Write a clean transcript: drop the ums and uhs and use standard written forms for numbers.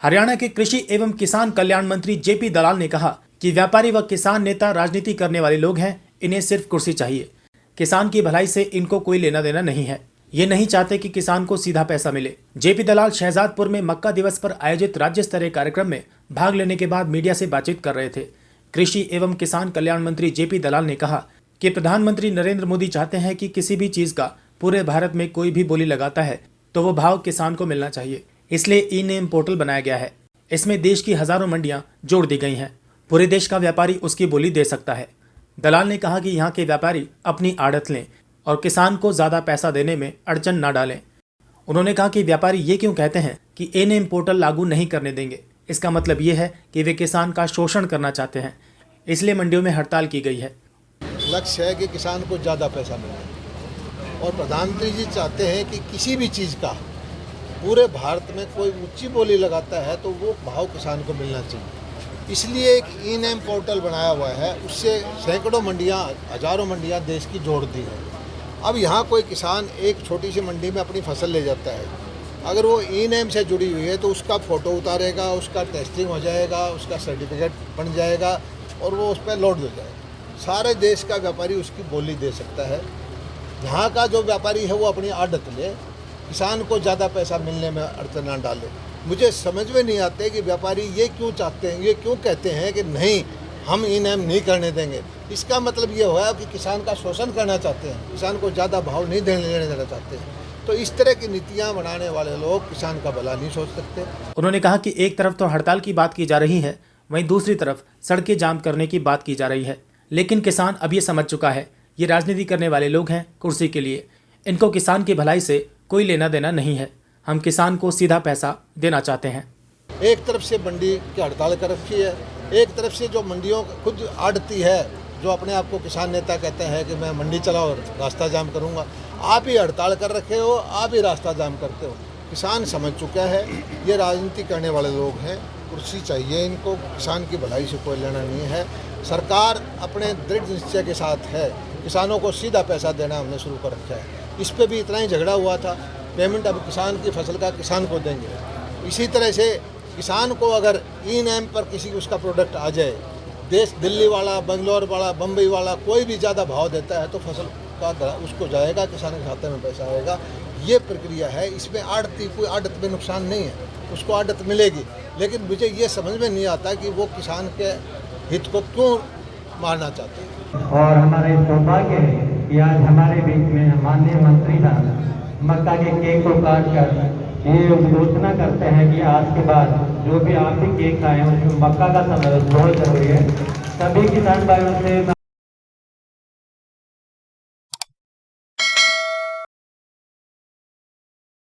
हरियाणा के कृषि एवं किसान कल्याण मंत्री जेपी दलाल ने कहा कि व्यापारी व किसान नेता राजनीति करने वाले लोग हैं, इन्हें सिर्फ कुर्सी चाहिए। किसान की भलाई से इनको कोई लेना देना नहीं है। ये नहीं चाहते कि किसान को सीधा पैसा मिले। जेपी दलाल शहजादपुर में मक्का दिवस पर आयोजित राज्य स्तरीय कार्यक्रम में भाग लेने के बाद मीडिया से बातचीत कर रहे थे। कृषि एवं किसान कल्याण मंत्री जेपी दलाल ने कहा कि प्रधानमंत्री नरेंद्र मोदी चाहते हैं कि किसी भी चीज का पूरे भारत में कोई भी बोली लगाता है तो वो भाव किसान को मिलना चाहिए। इसलिए ई नेम पोर्टल बनाया गया है। इसमें देश की हजारों मंडियां जोड़ दी गई हैं। पूरे देश का व्यापारी उसकी बोली दे सकता है। दलाल ने कहा कि यहाँ के व्यापारी अपनी आड़त लें और किसान को ज्यादा पैसा देने में अड़चन न डालें। उन्होंने कहा कि व्यापारी ये क्यों कहते हैं कि ई नेम पोर्टल लागू नहीं करने देंगे, इसका मतलब ये है कि वे किसान का शोषण करना चाहते हैं। इसलिए मंडियों में हड़ताल की गई है। लक्ष्य है कि किसान को ज़्यादा पैसा मिले और प्रधानमंत्री जी चाहते हैं कि किसी भी चीज़ का पूरे भारत में कोई ऊंची बोली लगाता है तो वो भाव किसान को मिलना चाहिए। इसलिए एक ई नेम पोर्टल बनाया हुआ है, उससे सैकड़ों मंडियाँ, हजारों मंडियाँ देश की जोड़ दी है। अब यहाँ कोई किसान एक छोटी सी मंडी में अपनी फसल ले जाता है, अगर वो ई नेम से जुड़ी हुई है तो उसका फ़ोटो उतारेगा, उसका टेस्टिंग हो जाएगा, उसका सर्टिफिकेट बन जाएगा और वो उस पर लोड हो जाएगा। सारे देश का व्यापारी उसकी बोली दे सकता है। यहाँ का जो व्यापारी है वो अपनी आदत ले, किसान को ज़्यादा पैसा मिलने में अड़चन न डाले। मुझे समझ में नहीं आते कि व्यापारी ये क्यों चाहते हैं, ये क्यों कहते हैं कि नहीं हम ई नेम नहीं करने देंगे। इसका मतलब ये हुआ कि किसान का शोषण करना चाहते हैं, किसान को ज़्यादा भाव नहीं लेने देना चाहते हैं। तो इस तरह की नीतियाँ बनाने वाले लोग किसान का भला नहीं सोच सकते। उन्होंने कहा कि एक तरफ तो हड़ताल की बात की जा रही है, वहीं दूसरी तरफ सड़कें जाम करने की बात की जा रही है। लेकिन किसान अब ये समझ चुका है, ये राजनीति करने वाले लोग हैं कुर्सी के लिए। इनको किसान की भलाई से कोई लेना देना नहीं है। हम किसान को सीधा पैसा देना चाहते हैं। एक तरफ से मंडी की हड़ताल कर रखी है, एक तरफ से जो मंडियों खुद आड़ती है, जो अपने आप को किसान नेता कहते हैं कि मैं मंडी चलाओ और रास्ता जाम करूंगा। आप ही हड़ताल कर रखे हो, आप ही रास्ता जाम करते हो। किसान समझ चुका है ये राजनीति करने वाले लोग हैं, कुर्सी चाहिए इनको, किसान की भलाई से कोई लेना नहीं है। सरकार अपने दृढ़ निश्चय के साथ है, किसानों को सीधा पैसा देना हमने शुरू कर रखा है। इस पे भी इतना ही झगड़ा हुआ था। पेमेंट अब किसान की फसल का किसान को देंगे। इसी तरह से किसान को अगर ई नेम पर किसी उसका प्रोडक्ट आ जाए, देश दिल्ली वाला, बेंगलोर वाला, बम्बई वाला कोई भी ज़्यादा भाव देता है तो फसल का उसको जाएगा, किसान के खाते में पैसा आएगा। ये प्रक्रिया है। इसमें आड़ती कोई आड़त में नुकसान नहीं है, उसको आड़त मिलेगी। लेकिन मुझे ये समझ में नहीं आता कि वो किसान के हित को क्यों मारना चाहते हैं। और हमारे सौभाग्य है कि आज हमारे बीच में माननीय मंत्री साहब मक्का के केक को काट कर ये घोषणा करते हैं कि आज के बाद जो भी आप भी केक खाएं उसमें मक्का का समावेश बहुत जरूरी है। सभी किसान भाइयों से